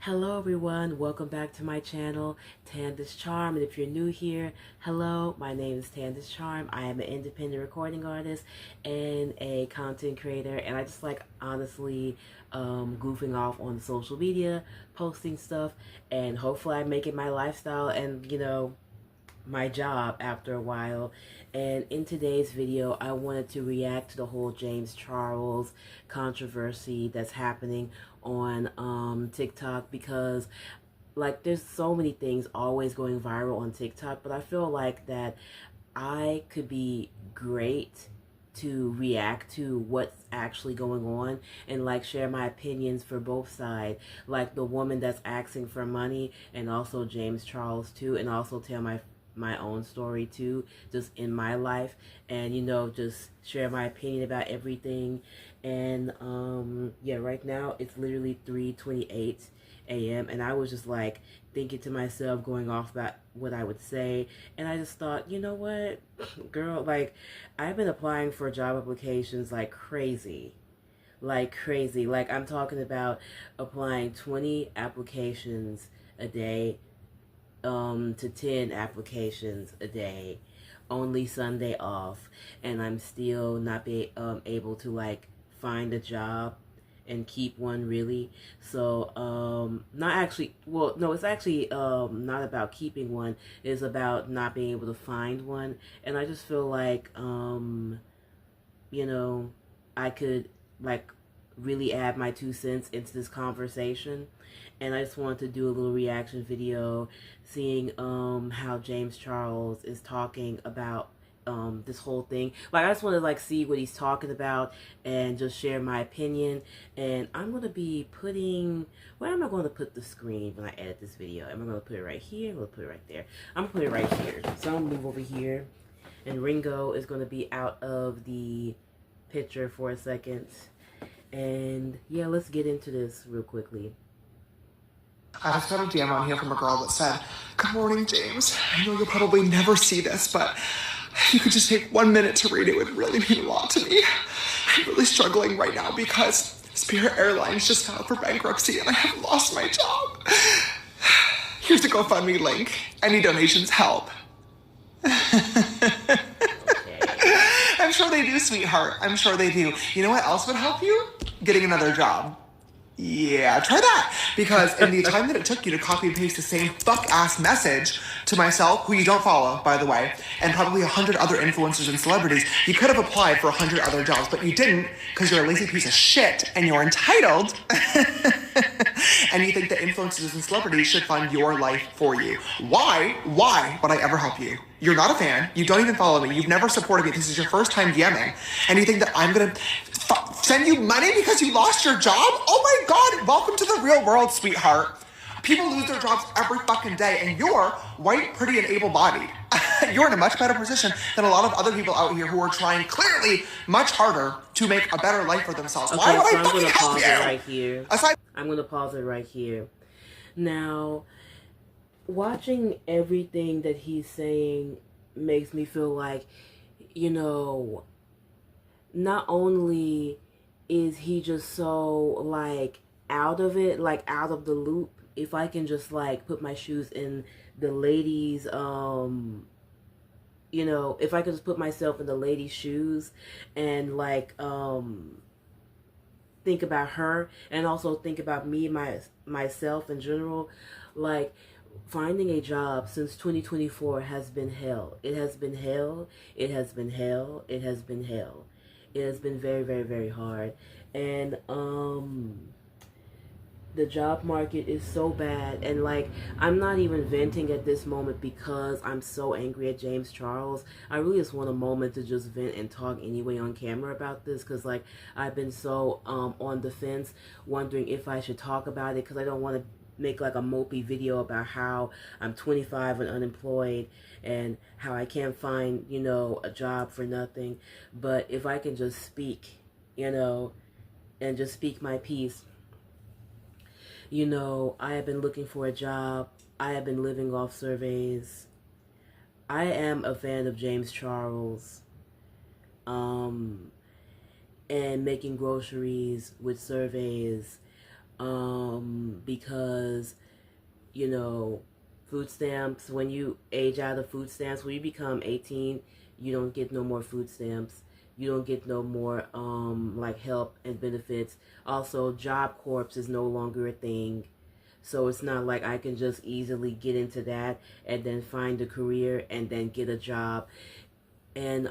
Hello everyone, welcome back to my channel, Tanda's Charm. And if you're new here, hello, my name is Tanda's Charm. I am an independent recording artist and a content creator, and I just like honestly goofing off on social media, posting stuff, and hopefully I make it my lifestyle and my job after a while. And in today's video, I wanted to react to the whole James Charles controversy that's happening on TikTok, because like there's so many things always going viral on TikTok, but I feel like that I could be great to react to what's actually going on and like share my opinions for both sides, like the woman that's asking for money and also James Charles too, and also tell my own story too, just in my life, and just share my opinion about everything. And yeah, right now it's literally 3:28 a.m. and I was just like thinking to myself, going off about what I would say, and I just thought, you know what, girl, like I've been applying for job applications like crazy. Like I'm talking about applying 20 applications a day, to 10 applications a day, only Sunday off, and I'm still not able to like find a job and keep one, really. So not actually, well, no, it's actually not about keeping one, it's about not being able to find one. And I just feel like I could like really add my 2 cents into this conversation. And I just wanted to do a little reaction video, seeing how James Charles is talking about this whole thing. Like I just want to like see what he's talking about and just share my opinion. And I'm going to be putting, where am I going to put the screen when I edit this video? Am I going to put it right here? I'm going to put it right there. I'm going to put it right here. So I'm going to move over here, and Ringo is going to be out of the picture for a second. And yeah, let's get into this real quickly. I just got a DM on here from a girl that said, "Good morning, James. I know you'll probably never see this, but if you could just take 1 minute to read it, would really mean a lot to me. I'm really struggling right now because Spirit Airlines just filed for bankruptcy and I have lost my job. Here's the GoFundMe link. Any donations help." I'm sure they do, sweetheart. I'm sure they do. You know what else would help you? Getting another job. Yeah, try that. Because in the time that it took you to copy and paste the same fuck-ass message to myself, who you don't follow, by the way, and probably 100 other influencers and celebrities, you could have applied for 100 other jobs, but you didn't because you're a lazy piece of shit and you're entitled. And you think that influencers and celebrities should fund your life for you. Why would I ever help you? You're not a fan. You don't even follow me. You've never supported me. This is your first time DMing. And you think that I'm going to send you money because you lost your job? Oh my God, welcome to the real world, sweetheart. People lose their jobs every fucking day, and you're white, pretty, and able-bodied. You're in a much better position than a lot of other people out here who are trying clearly much harder to make a better life for themselves. Okay, why would so I I'm fucking gonna help pause you? it right here. Aside I'm going to pause it right here. Now, watching everything that he's saying makes me feel like, not only is he just so like out of it, like out of the loop, if I can just like put my shoes in the ladies, if I could just put myself in the lady's shoes and like think about her, and also think about me, myself in general. Like finding a job since 2024 has been hell. It has been hell. It has been hell. It has been hell. It has been very, very, very hard. And the job market is so bad, and like I'm not even venting at this moment because I'm so angry at James Charles. I really just want a moment to just vent and talk anyway on camera about this, because like I've been so on the fence, wondering if I should talk about it, because I don't want to make like a mopey video about how I'm 25 and unemployed and how I can't find a job for nothing. But if I can just speak, and just speak my piece. I have been looking for a job. I have been living off surveys. I am a fan of James Charles. And making groceries with surveys. because, you know, food stamps, when you age out of food stamps, when you become 18, you don't get no more food stamps. You don't get no more like help and benefits. Also, Job Corps is no longer a thing. So it's not like I can just easily get into that and then find a career and then get a job. And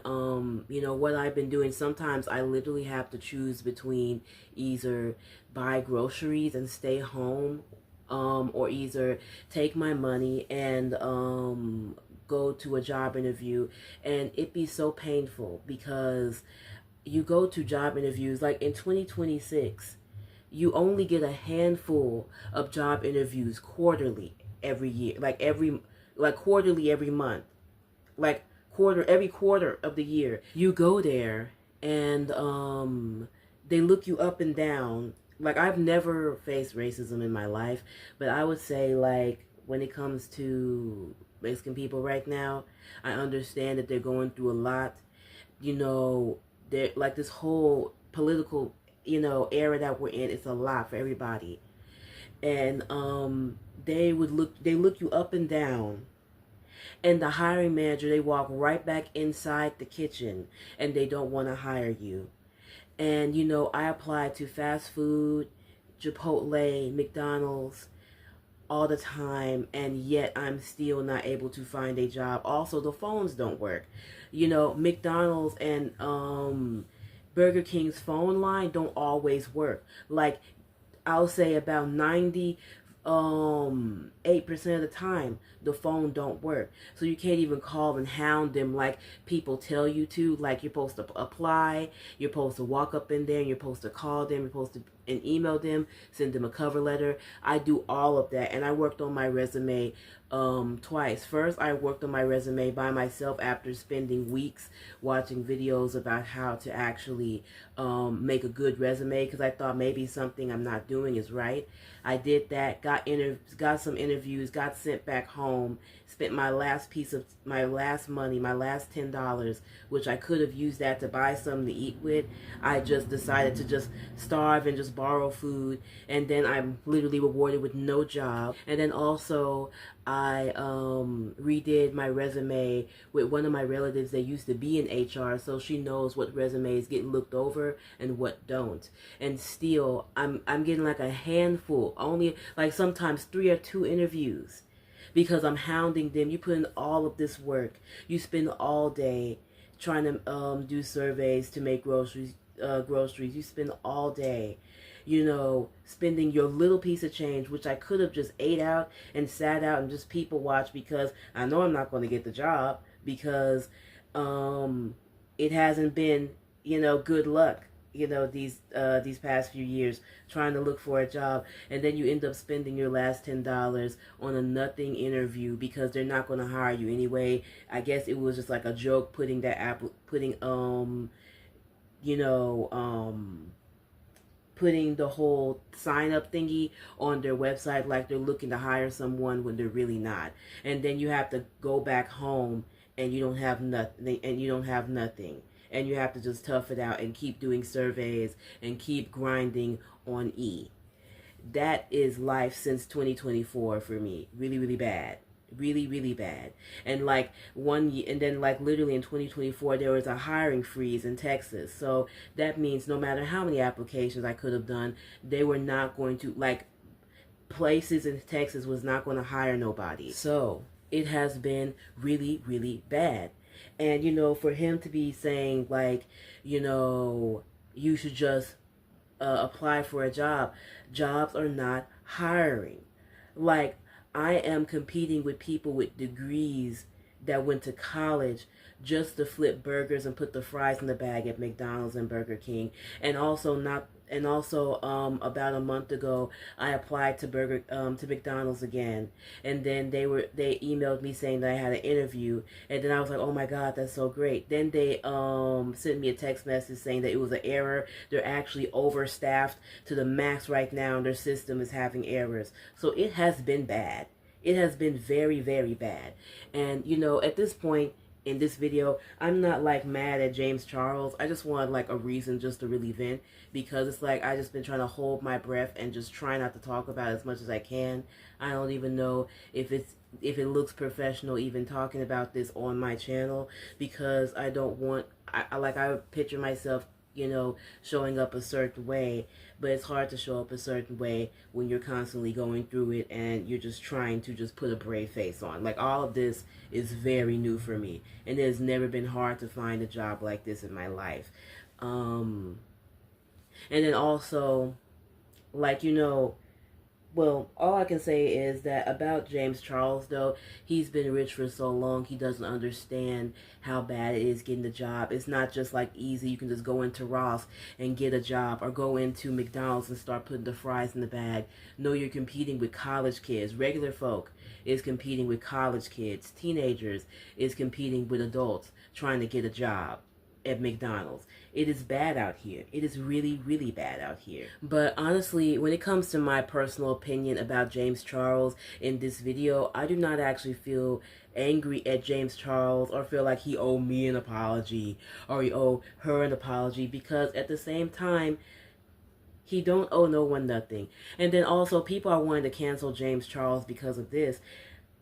you know what I've been doing, sometimes I literally have to choose between either buy groceries and stay home, or either take my money and go to a job interview. And it be so painful because you go to job interviews like in 2026, you only get a handful of job interviews quarterly every year, like quarterly every month, like every quarter of the year. You go there and they look you up and down. Like, I've never faced racism in my life, but I would say, like, when it comes to Mexican people right now, I understand that they're going through a lot. You know, they're like this whole political, you know, era that we're in. It's a lot for everybody. And they look you up and down, and the hiring manager, they walk right back inside the kitchen and they don't want to hire you. And you know, I applied to fast food, Chipotle, McDonald's all the time, and yet I'm still not able to find a job. Also, the phones don't work. You know, McDonald's and Burger King's phone line don't always work. Like, I'll say about 8% of the time the phone don't work, so you can't even call and hound them like people tell you to. Like, you're supposed to apply, you're supposed to walk up in there, and you're supposed to call them, you're supposed to and email them, send them a cover letter. I do all of that, and I worked on my resume twice. First, I worked on my resume by myself after spending weeks watching videos about how to actually make a good resume, because I thought maybe something I'm not doing is right. I did that, got some interviews, got sent back home, spent my last money, my last $10, which I could have used that to buy something to eat with. I just decided to just starve and just borrow food, and then I'm literally rewarded with no job. And then also, I redid my resume with one of my relatives that used to be in HR, so she knows what resumes get looked over and what don't. And still, I'm getting like a handful, only like sometimes 3 or 2 interviews, because I'm hounding them. You put in all of this work, you spend all day trying to do surveys to make groceries. You spend all day, you know, spending your little piece of change, which I could have just ate out and sat out and just people watch, because I know I'm not going to get the job, because it hasn't been, you know, good luck, you know, these past few years trying to look for a job. And then you end up spending your last $10 on a nothing interview because they're not going to hire you anyway. I guess it was just like a joke putting putting the whole sign up thingy on their website like they're looking to hire someone when they're really not. And then you have to go back home and you don't have nothing, and you have to just tough it out and keep doing surveys and keep grinding on E. That is life since 2024 for me. Really, really bad. Really, really bad. And like one year, and then like literally in 2024, there was a hiring freeze in Texas. So that means no matter how many applications I could have done, they were not going to, like, places in Texas was not going to hire nobody. So it has been really, really bad. And, you know, for him to be saying, like, you know, you should just apply for a job. Jobs are not hiring. Like, I am competing with people with degrees that went to college just to flip burgers and put the fries in the bag at McDonald's and Burger King. And also about a month ago, I applied to McDonald's again, and then they emailed me saying that I had an interview, and then I was like, oh my god, that's so great. Then they sent me a text message saying that it was an error. They're actually overstaffed to the max right now, and their system is having errors. So it has been bad. It has been very, very bad. And you know, at this point, in this video, I'm not like mad at James Charles. I just want like a reason just to really vent, because it's like I just been trying to hold my breath and just try not to talk about it as much as I can. I don't even know if it looks professional even talking about this on my channel, because I don't want, I picture myself, you know, showing up a certain way, but it's hard to show up a certain way when you're constantly going through it and you're just trying to just put a brave face on. Like, all of this is very new for me, and it has never been hard to find a job like this in my life. And then also, like, you know, well, all I can say is that about James Charles, though, he's been rich for so long, he doesn't understand how bad it is getting a job. It's not just like easy. You can just go into Ross and get a job, or go into McDonald's and start putting the fries in the bag. No, you're competing with college kids. Regular folk is competing with college kids. Teenagers is competing with adults trying to get a job at McDonald's. It is bad out here. It is really, really bad out here. But honestly, when it comes to my personal opinion about James Charles in this video, I do not actually feel angry at James Charles or feel like he owed me an apology or he owed her an apology, because at the same time, he don't owe no one nothing. And then also, people are wanting to cancel James Charles because of this.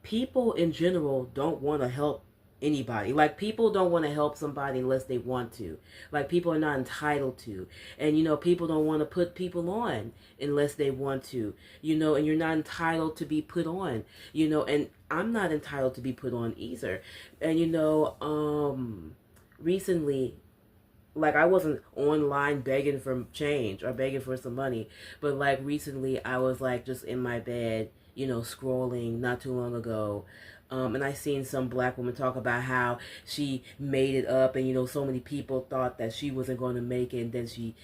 People in general don't want to help anybody. Like, people don't want to help somebody unless they want to. Like, people are not entitled to. And, you know, people don't want to put people on unless they want to. You know, and you're not entitled to be put on. You know, and I'm not entitled to be put on either. And, you know, recently, like, I wasn't online begging for change or begging for some money, but like recently I was like just in my bed, you know, scrolling not too long ago. And I seen some black woman talk about how she made it up, and you know, so many people thought that she wasn't going to make it, and then she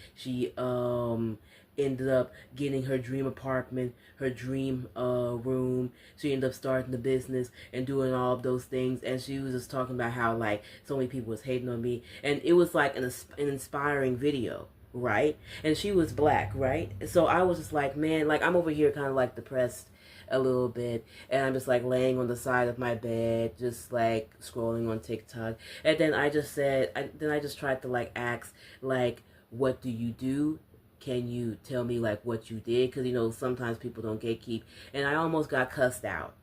ended up getting her dream apartment, her dream room. She ended up starting the business and doing all of those things, and she was just talking about how like so many people was hating on me, and it was like an inspiring video, right? And she was black, right? So I was just like, man, like I'm over here kind of like depressed a little bit, and I'm just like laying on the side of my bed, just like scrolling on TikTok. And then I just said, then I just tried to like ask, like, what do you do? Can you tell me like what you did? Because you know, sometimes people don't gatekeep. And I almost got cussed out.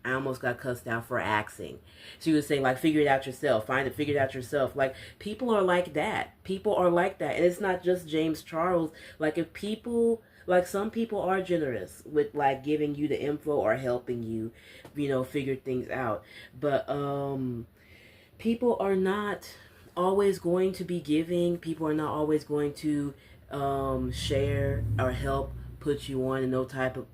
I almost got cussed out for asking. She was saying like, figure it out yourself, find it, figure it out yourself. Like, people are like that. People are like that. And it's not just James Charles. Like, if people, like, some people are generous with like giving you the info or helping you, you know, figure things out. But people are not always going to be giving. People are not always going to share or help put you on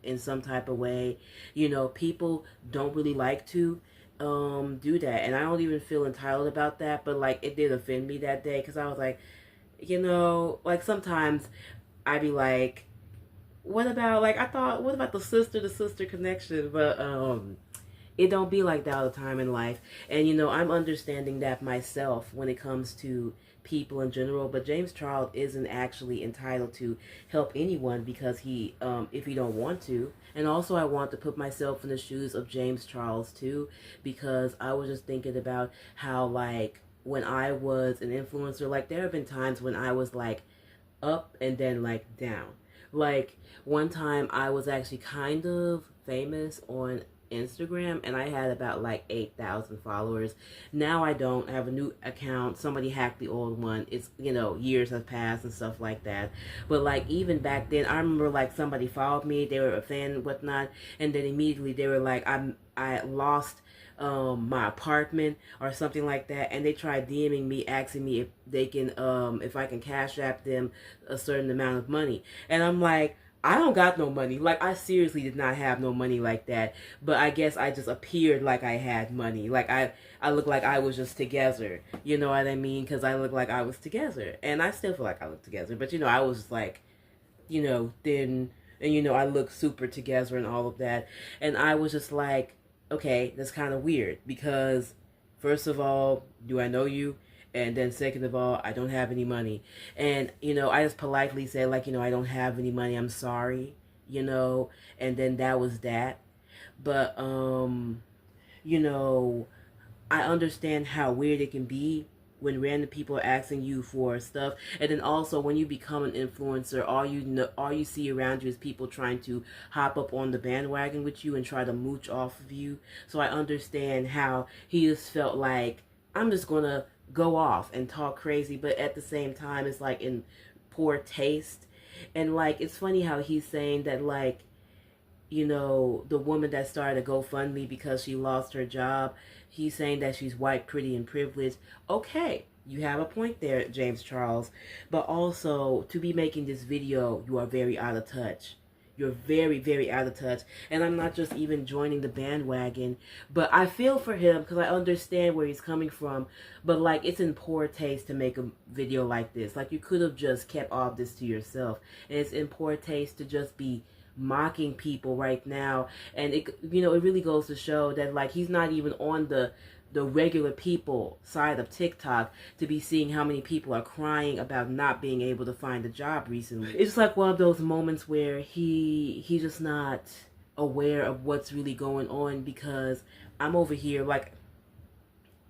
in some type of way. You know, people don't really like to do that, and I don't even feel entitled about that. But like, it did offend me that day, because I was like, you know, like sometimes I'd be like, what about, like, I thought, what about the sister to sister connection? But it don't be like that all the time in life. And you know, I'm understanding that myself when it comes to people in general. But James Charles isn't actually entitled to help anyone, because he if he don't want to. And also, I want to put myself in the shoes of James Charles too, because I was just thinking about how, like, when I was an influencer, like, there have been times when I was like up and then like down. Like, one time I was actually kind of famous on Instagram, and I had about like 8,000 followers. Now I don't. I have a new account. Somebody hacked the old one. It's, you know, years have passed and stuff like that. But like, even back then, I remember like somebody followed me, they were a fan and whatnot, and then immediately they were like, I lost my apartment or something like that, and they tried DMing me asking me if they can if I can cash app them a certain amount of money. And I'm like, I don't got no money. Like, I seriously did not have no money like that. But I guess I just appeared like I had money. Like, I looked like I was just together. You know what I mean? Because I looked like I was together. And I still feel like I look together. But, you know, I was like, you know, thin. And, you know, I look super together and all of that. And I was just like, okay, that's kind of weird. Because, first of all, do I know you? And then second of all, I don't have any money. And, you know, I just politely said, like, you know, I don't have any money. I'm sorry, you know. And then that was that. But, you know, I understand how weird it can be when random people are asking you for stuff, and then also when you become an influencer, all you see around you is people trying to hop up on the bandwagon with you and try to mooch off of you. So I understand how he just felt like, I'm just gonna go off and talk crazy, but at the same time it's like in poor taste. And like, it's funny how he's saying that, like, the woman that started a GoFundMe because she lost her job, he's saying that she's white, pretty, and privileged. Okay, you have a point there, James Charles. But also, to be making this video, you are very out of touch. You're very, very out of touch. And I'm not just even joining the bandwagon, but I feel for him because I understand where he's coming from. But, like, it's in poor taste to make a video like this. Like, you could have just kept all this to yourself. And it's in poor taste to just be mocking people right now. And it really goes to show that, like, he's not even on the regular people side of TikTok to be seeing how many people are crying about not being able to find a job recently. It's like one of those moments where he's just not aware of what's really going on, because I'm over here, like,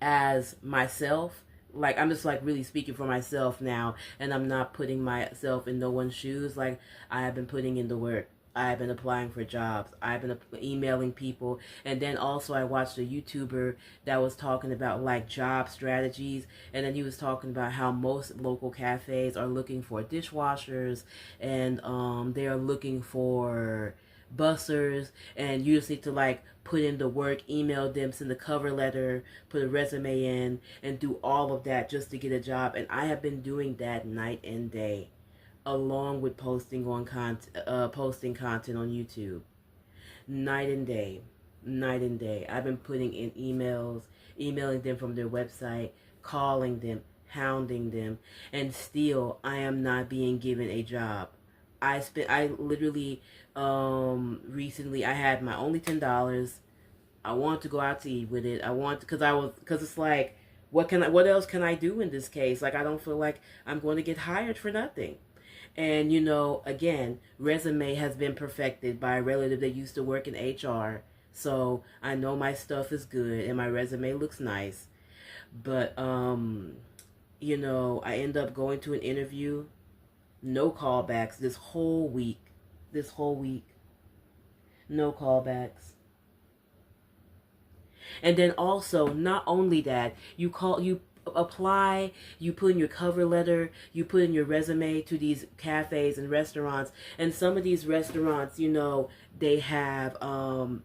as myself, like, I'm just, like, really speaking for myself now, and I'm not putting myself in no one's shoes. Like, I have been putting in the work. I've been applying for jobs. I've been emailing people. And then also I watched a YouTuber that was talking about, like, job strategies. And then he was talking about how most local cafes are looking for dishwashers, and they're looking for bussers, and you just need to, like, put in the work, email them, send a cover letter, put a resume in, and do all of that just to get a job. And I have been doing that night and day, along with posting content on YouTube, night and day, night and day. I've been putting in emails, emailing them from their website, calling them, hounding them, and still I am not being given a job. I literally, recently I had my only $10. I want to go out to eat with it. Because it's like, what else can I do in this case? Like, I don't feel like I'm going to get hired for nothing. And, again, resume has been perfected by a relative that used to work in HR. So I know my stuff is good and my resume looks nice. But, I end up going to an interview. No callbacks this whole week. No callbacks. And then also, not only that, you apply, you put in your cover letter, you put in your resume to these cafes and restaurants, and some of these restaurants, they have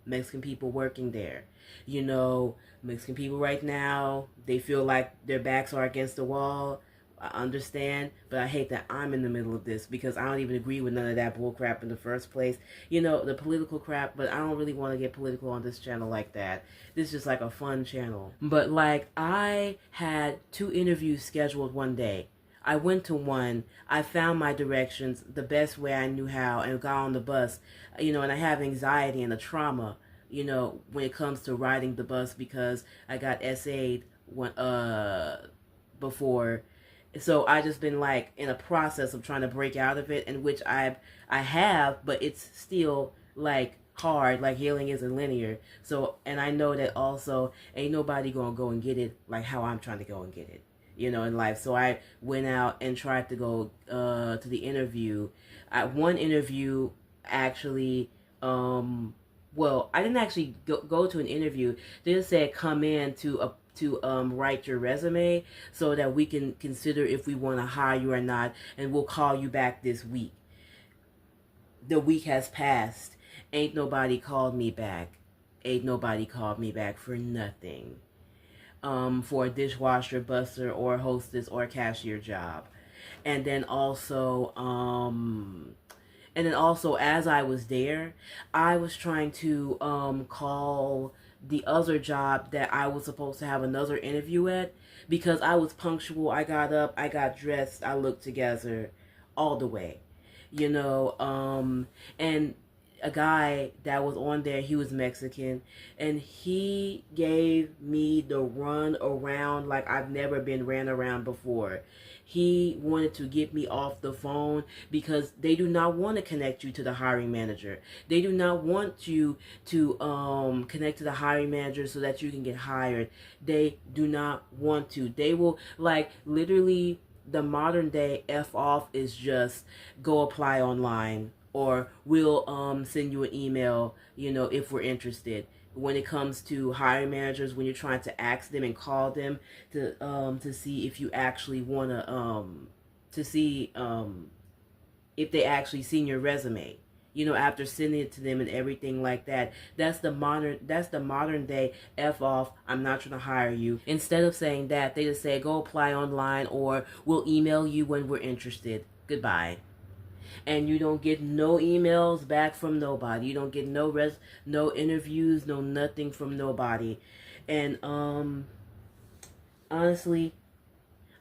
Mexican people working there. Mexican people right now, they feel like their backs are against the wall. I understand, but I hate that I'm in the middle of this, because I don't even agree with none of that bull crap in the first place. The political crap, but I don't really want to get political on this channel like that. This is just like a fun channel. But, like, I had 2 interviews scheduled one day. I went to one, I found my directions the best way I knew how, and got on the bus, and I have anxiety and a trauma, when it comes to riding the bus, because I got SA'd before. So I just been, like, in a process of trying to break out of it, in which I have, but it's still, like, hard. Like, healing isn't linear. So, and I know that also ain't nobody gonna go and get it like how I'm trying to go and get it, in life. So I went out and tried to go to the interview. One interview actually, well, I didn't actually go to an interview. They just said come in to write your resume so that we can consider if we want to hire you or not, and we'll call you back this week. The week has passed. Ain't nobody called me back. Ain't nobody called me back for nothing. For a dishwasher, busser, or hostess, or cashier job. And then also, as I was there, I was trying to call the other job that I was supposed to have another interview at, because I was punctual. I got up, I got dressed, I looked together all the way, and a guy that was on there, he was Mexican, and he gave me the run around like I've never been ran around before. He wanted to get me off the phone because they do not want to connect you to the hiring manager. They do not want you to connect to the hiring manager so that you can get hired. They do not want to. They will, like, literally, the modern day F off is just go apply online, or we'll send you an email, you know, if we're interested. When it comes to hiring managers, when you're trying to ask them and call them to see if you actually want to see if they actually seen your resume, you know, after sending it to them and everything like that. That's the modern day F off, I'm not trying to hire you. Instead of saying that, they just say go apply online, or we'll email you when we're interested. Goodbye. And you don't get no emails back from nobody. You don't get no interviews, no nothing from nobody. And honestly,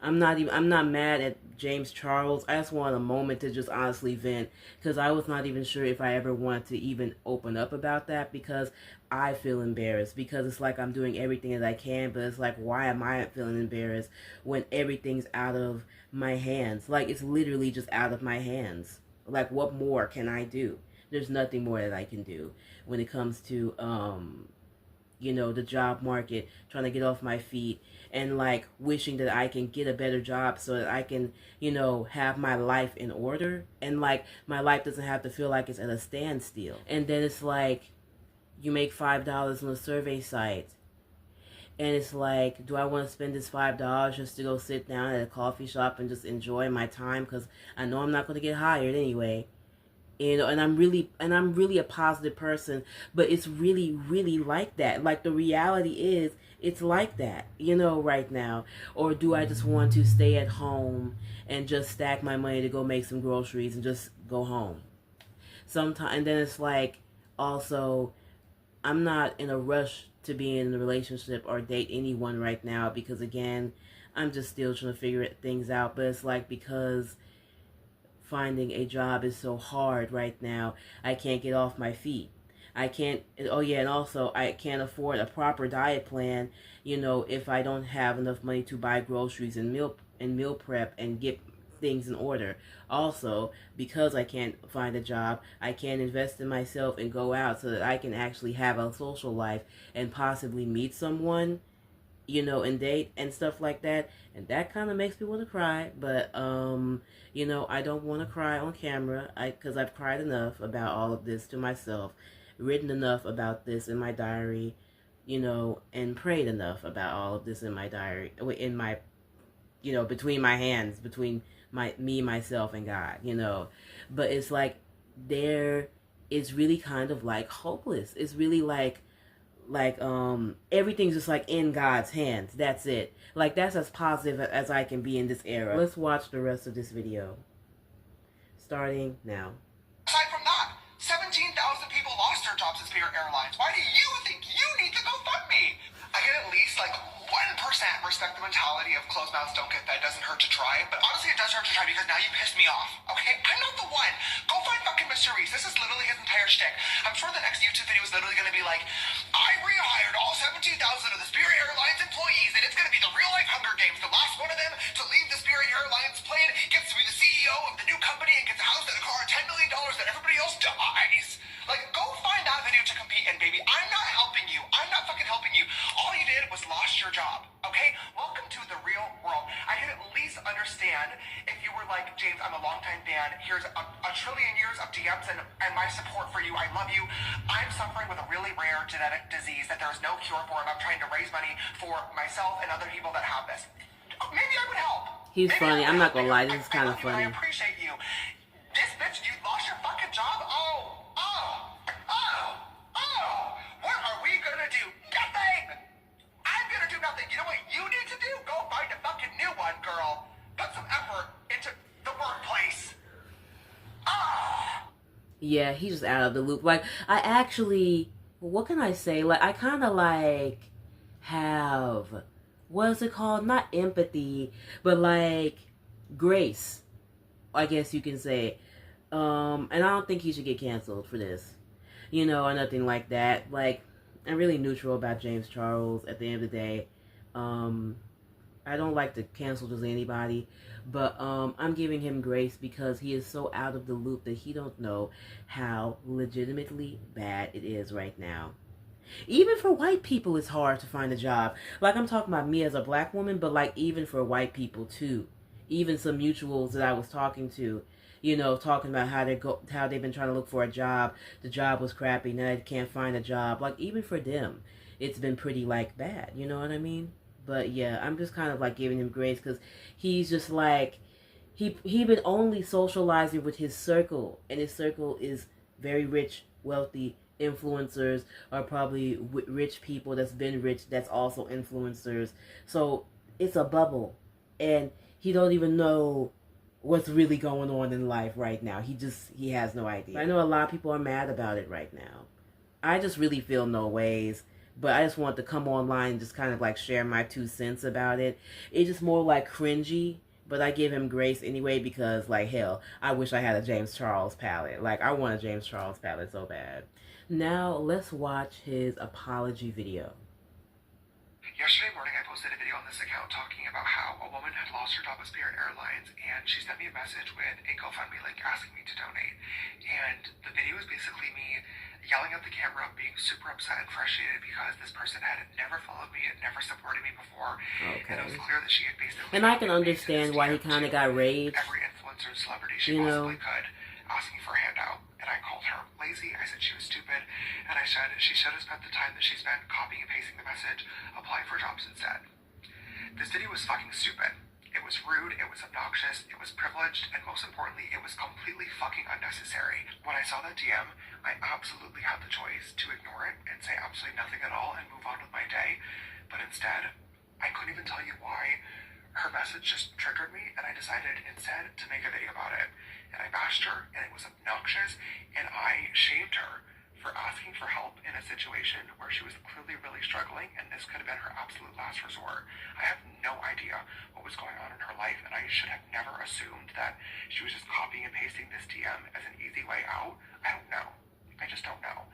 I'm not mad at James Charles. I just want a moment to just honestly vent, because I was not even sure if I ever wanted to even open up about that, because I feel embarrassed, because it's like I'm doing everything that I can, but it's like, why am I feeling embarrassed when everything's out of my hands? Like, it's literally just out of my hands. Like, what more can I do? There's nothing more that I can do when it comes to you know, the job market, trying to get off my feet, and like wishing that I can get a better job so that I can, you know, have my life in order, and like my life doesn't have to feel like it's at a standstill. And then it's like you make $5 on a survey site, and it's like, do I want to spend this $5 just to go sit down at a coffee shop and just enjoy my time, because I know I'm not going to get hired anyway? You know, and I'm really a positive person, but it's really like that. Like, the reality is, it's like that, you know, right now. Or do I just want to stay at home and just stack my money to go make some groceries and just go home? Sometimes, and then it's like, also, I'm not in a rush to be in a relationship or date anyone right now, because again, I'm just still trying to figure things out. But it's like, because finding a job is so hard right now, I can't get off my feet. I can't, oh yeah, and also I can't afford a proper diet plan, you know, if I don't have enough money to buy groceries and meal prep and get things in order. Also, because I can't find a job, I can't invest in myself and go out so that I can actually have a social life and possibly meet someone, you know, and date and stuff like that. And that kind of makes me want to cry. But you know, I don't want to cry on camera, because I've cried enough about all of this to myself, written enough about this in my diary, you know, and prayed enough about all of this in my diary, in my, you know, between my hands, between me, myself, and God, you know. But it's like, it's really kind of like hopeless. It's really like everything's just like in God's hands. That's it. Like, that's as positive as I can be in this era. Let's watch the rest of this video, starting now. Aside from that, 17,000 people lost their jobs at Spirit Airlines. Why do you think you need to go fund me? I can at least like 1% respect the mentality of closed mouths don't get fed. Doesn't hurt to try. But honestly, it does hurt to try, because now you pissed me off. Okay? I'm not the one. Go find fucking Mr. Reese. This is literally his entire shtick. I'm sure the next YouTube video is literally going to be like, I rehired all 17,000 of the Spirit Airlines employees, and it's going to be the real life Hunger Games. The last one of them to leave the Spirit Airlines plane gets to be the CEO of the new company and gets a house and a car and $10 million, and everybody else dies. Like, go find that video to compete in, baby. I'm not helping you. I'm not fucking helping you. All you did was lost your job, okay? Welcome to the real world. I can at least understand if you were like, James, I'm a longtime fan. Here's a trillion years of DMs and my support for you. I love you. I'm suffering with a really rare genetic disease that there's no cure for, and I'm trying to raise money for myself and other people that have this. Maybe I would help. He's funny. I'm not gonna lie. This is kind of funny. I appreciate you. This bitch, you lost your fucking job? What are we gonna do? Nothing! I'm gonna do nothing. You know what you need to do? Go find a fucking new one, girl. Put some effort into the workplace. Yeah, he's just out of the loop. Like, I actually, what can I say? Like, I kind of like have, what is it called? Not empathy, but like grace, I guess you can say. And I don't think he should get canceled for this. you know, or nothing like that. Like, I'm really neutral about James Charles at the end of the day. I don't like to cancel just anybody, but I'm giving him grace because he is so out of the loop that he don't know how legitimately bad it is right now. Even for white people, it's hard to find a job. Like, I'm talking about me as a black woman, but like even for white people too. Even some mutuals that I was talking to, you know, talking about how they've been trying to look for a job. The job was crappy. Now they can't find a job. Like, even for them, it's been pretty like bad. You know what I mean? But yeah, I'm just kind of like giving him grace because he's just like he been only socializing with his circle, and his circle is very rich, wealthy influencers, or probably rich people that's been rich that's also influencers. So it's a bubble, and he don't even know what's really going on in life right now. He has no idea. I know a lot of people are mad about it right now. I just really feel no ways. But I just want to come online and just kind of like share my 2 cents about it. It's just more like cringy, but I give him grace anyway because, like, hell, I wish I had a James Charles palette. Like, I want a James Charles palette so bad. Now, let's watch his apology video. Yesterday morning, I posted a video on this account talking about how a woman had lost her job at Spirit Airlines, and she sent me a message with a GoFundMe link asking me to donate. And the video is basically me yelling at the camera, being super upset and frustrated because this person had never followed me and never supported me before. Okay. And it was clear that she had basically... And I can understand why he kind of got rage. Every influencer and celebrity she possibly could, asking for a handout. And I called her lazy, I said she was stupid, and I said she should have spent the time that she spent copying and pasting the message, applying for jobs instead. This video was fucking stupid. It was rude, it was obnoxious, it was privileged, and most importantly, it was completely fucking unnecessary. When I saw that DM, I absolutely had the choice to ignore it and say absolutely nothing at all and move on with my day, but instead, I couldn't even tell you why. Her message just triggered me, and I decided instead to make a video about it. And I bashed her, and it was obnoxious, and I shamed her for asking for help in a situation where she was clearly really struggling, and this could have been her absolute last resort. I have no idea what was going on in her life, and I should have never assumed that she was just copying and pasting this DM as an easy way out. I don't know. I just don't know.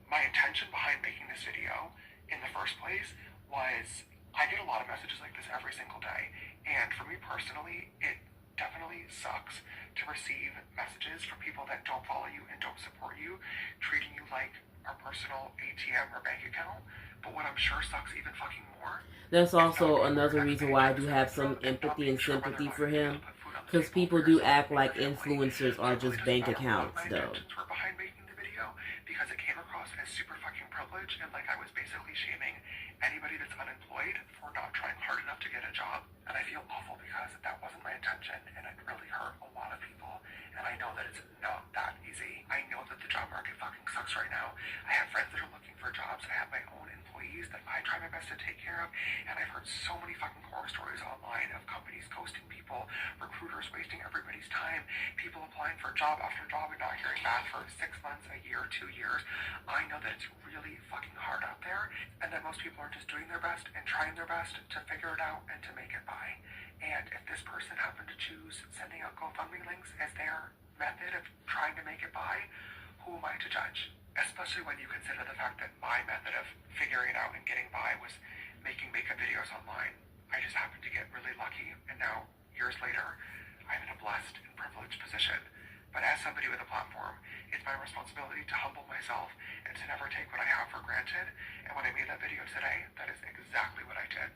My intention behind making this video in the first place was... I get a lot of messages like this every single day, and for me personally, it definitely sucks to receive messages from people that don't follow you and don't support you, treating you like a personal ATM or bank account. But what I'm sure sucks even fucking more... That's also another reason why I do have some empathy and sympathy for him, because people do act like influencers are just bank accounts, though. Behind making the video, because it came across as super fucking privileged and like I was basically shaming anybody that's unemployed for not trying hard enough to get a job. And I feel awful because that wasn't my intention, and it really hurt a lot of people. And I know that it's not that easy. I know that the job market fucking sucks right now. I have friends that are looking for jobs. I have my own employees that I try my best to take care of. And I've heard so many fucking horror stories online of companies ghosting people, recruiters wasting everybody's time, people applying for job after job and not hearing back for 6 months, a year, 2 years. I know that it's really fucking hard out there, and that most people are just doing their best and trying their best to figure it out and to make it by. And if this person happened to choose sending out GoFundMe links as their method of trying to make it by, who am I to judge? Especially when you consider the fact that my method of figuring it out and getting by was making makeup videos online. I just happened to get really lucky, and now, years later, I'm in a blessed and privileged position. But as somebody with a platform, it's my responsibility to humble myself and to never take what I have for granted. And when I made that video today, that is exactly what I did.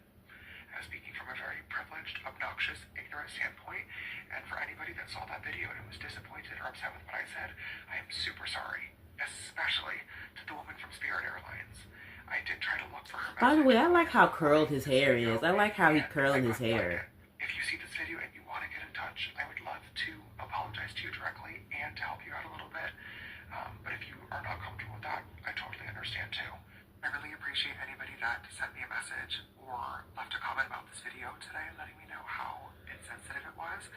I was speaking from a very privileged, obnoxious, ignorant standpoint. And for anybody that saw that video and was disappointed or upset with what I said, I am super sorry. Especially to the woman from Spirit Airlines. I did try to look for her. By the way, I like how curled his hair is. I like how he curled his hair. If you see this video and you want to get in touch, I would love to apologize to you directly and to help you out a little bit. But if you are not comfortable with that, I totally understand too. I really appreciate anybody that sent me a message or left a comment about this video today, letting me know how insensitive it was.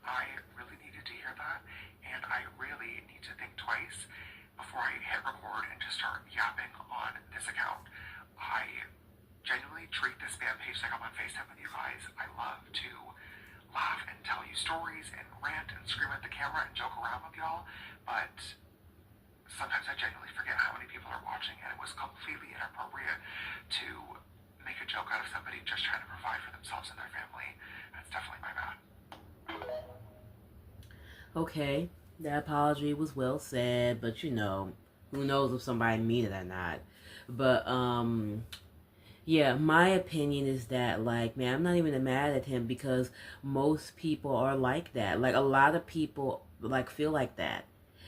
I really needed to hear that, and I really need to think twice before I hit record and just start yapping on this account. I genuinely treat this spam page like I'm on FaceTime with you guys. I love to laugh and tell you stories and rant and scream at the camera and joke around with y'all, but sometimes I genuinely forget how many people are watching, and it was completely inappropriate to make a joke out of somebody just trying to provide for themselves and their family. That's definitely my bad. Okay, that apology was well said, but you know, who knows if somebody mean it or not. But yeah, my opinion is that, like, man, I'm not even mad at him because most people are like that. Like, a lot of people like feel like that.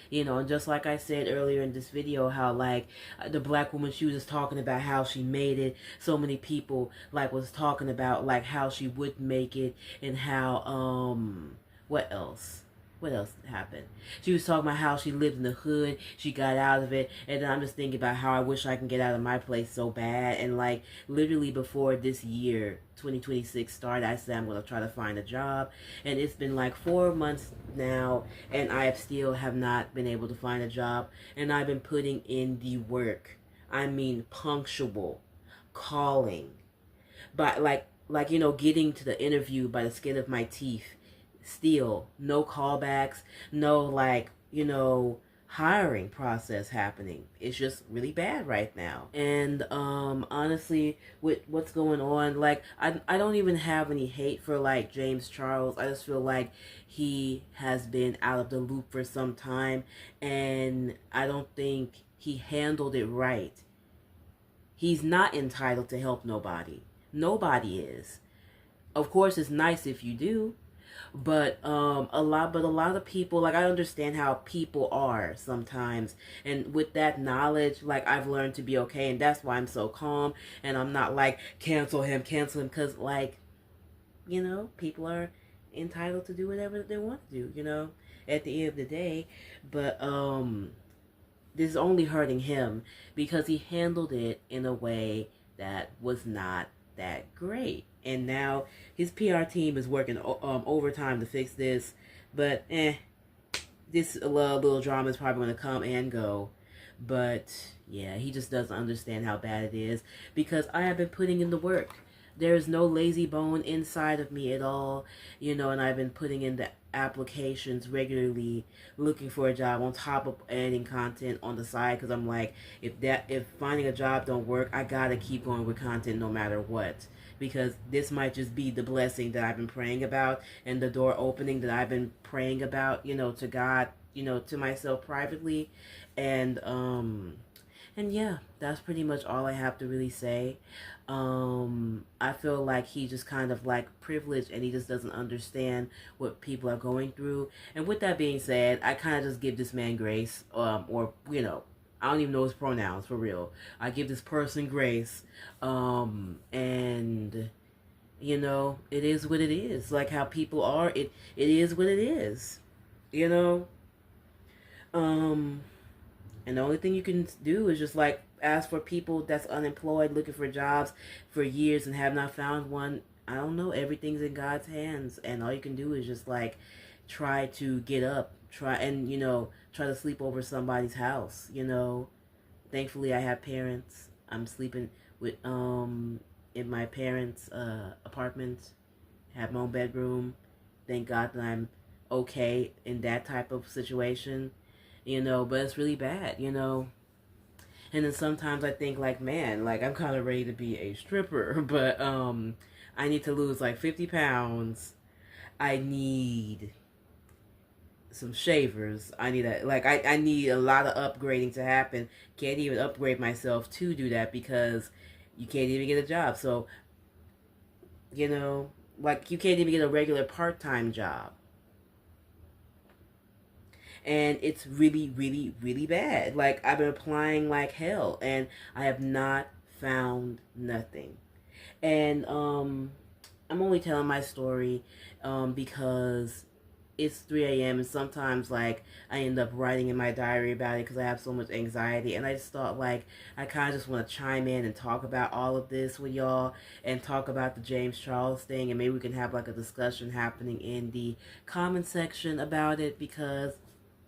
You know, and just like I said earlier in this video, how like the black woman, she was just talking about how she made it. So many people like was talking about like how she would make it, and how what else? What else happened? She was talking about how she lived in the hood, she got out of it, and then I'm just thinking about how I wish I can get out of my place so bad. And like literally before this year, 2026 started, I said I'm gonna try to find a job, and it's been like 4 months now, and I still have not been able to find a job. And I've been putting in the work. I mean, punctual, calling, but like you know, getting to the interview by the skin of my teeth. Still no callbacks, no like you know hiring process happening. It's just really bad right now. And honestly, with what's going on, like I don't even have any hate for like James Charles. I just feel like he has been out of the loop for some time, and I don't think he handled it right. He's not entitled to help nobody. Nobody is. Of course it's nice if you do, but a lot of people, like, I understand how people are sometimes, and with that knowledge, like, I've learned to be okay, and that's why I'm so calm, and I'm not like cancel him, because like, you know, people are entitled to do whatever they want to do, you know, at the end of the day. But this is only hurting him because he handled it in a way that was not that great. And now his PR team is working overtime to fix this. But this little drama is probably going to come and go. But yeah, he just doesn't understand how bad it is because I have been putting in the work. There's no lazy bone inside of me at all, you know, and I've been putting in the applications regularly, looking for a job on top of adding content on the side, because I'm like, if finding a job don't work, I gotta keep going with content no matter what, because this might just be the blessing that I've been praying about, and the door opening that I've been praying about, you know, to God, you know, to myself privately. And yeah, that's pretty much all I have to really say. I feel like he just kind of like privileged, and he just doesn't understand what people are going through. And with that being said, I kind of just give this man grace, or you know, I don't even know his pronouns for real. I give this person grace, and you know, it is what it is. Like how people are, it is what it is. You know, um. And the only thing you can do is just like ask for people that's unemployed, looking for jobs for years and have not found one. I don't know. Everything's in God's hands, and all you can do is just like try to get up, try and you know try to sleep over somebody's house. You know, thankfully I have parents. I'm sleeping with in my parents' apartment. Have my own bedroom. Thank God that I'm okay in that type of situation, you know, but it's really bad, you know. And then sometimes I think like, man, like I'm kind of ready to be a stripper, but I need to lose like 50 pounds. I need some shavers. I need I need a lot of upgrading to happen. Can't even upgrade myself to do that because you can't even get a job. So, you know, like you can't even get a regular part-time job. And it's really, really, really bad. Like I've been applying like hell, and I have not found nothing. And I'm only telling my story because it's 3 a.m. and sometimes like I end up writing in my diary about it because I have so much anxiety, and I just thought like I kind of just want to chime in and talk about all of this with y'all and talk about the James Charles thing, and maybe we can have like a discussion happening in the comment section about it because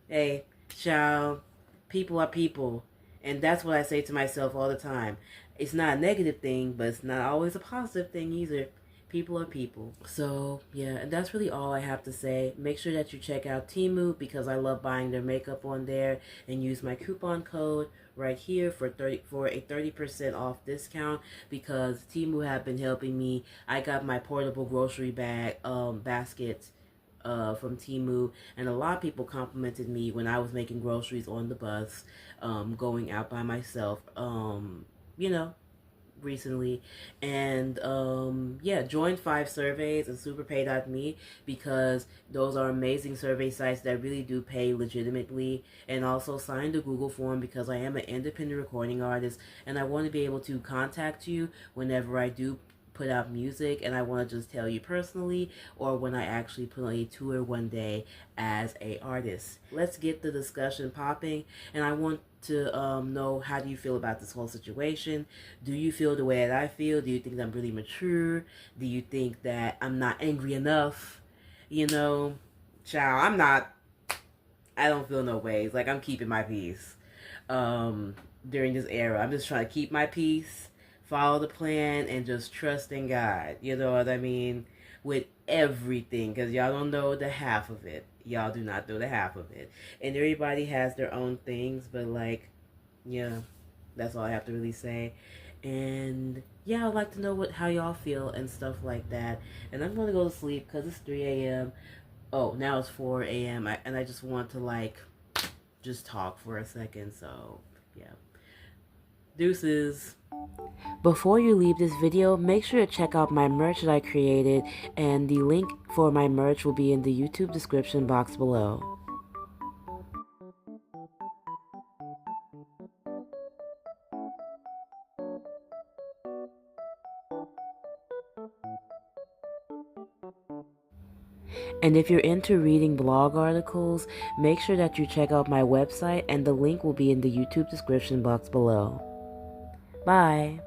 hey, child, people are people. And that's what I say to myself all the time. It's not a negative thing, but it's not always a positive thing either. People are people. So yeah, and that's really all I have to say. Make sure that you check out Temu because I love buying their makeup on there, and use my coupon code right here for a 30% off discount, because Temu have been helping me. I got my portable grocery bag basket from Temu, and a lot of people complimented me when I was making groceries on the bus, going out by myself, you know, recently. And yeah, join 5 surveys and superpay.me, because those are amazing survey sites that really do pay legitimately. And also sign the Google form, because I am an independent recording artist and I want to be able to contact you whenever I do put out music, and I want to just tell you personally, or when I actually put on a tour one day as a artist. Let's get the discussion popping, and I want to know, how do you feel about this whole situation? Do you feel the way that I feel? Do you think that I'm really mature? Do you think that I'm not angry enough? You know, child, I don't feel no ways. Like, I'm keeping my peace during this era. I'm just trying to keep my peace, follow the plan, and just trust in God. You know what I mean? With everything, because y'all don't know the half of it. Y'all do not know the half of it. And everybody has their own things, but like, yeah, that's all I have to really say. And yeah, I'd like to know how y'all feel and stuff like that. And I'm going to go to sleep because it's 3 a.m. Oh, now it's 4 a.m. And I just want to like just talk for a second. So yeah, deuces. Before you leave this video, make sure to check out my merch that I created, and the link for my merch will be in the YouTube description box below. And if you're into reading blog articles, make sure that you check out my website, and the link will be in the YouTube description box below. Bye!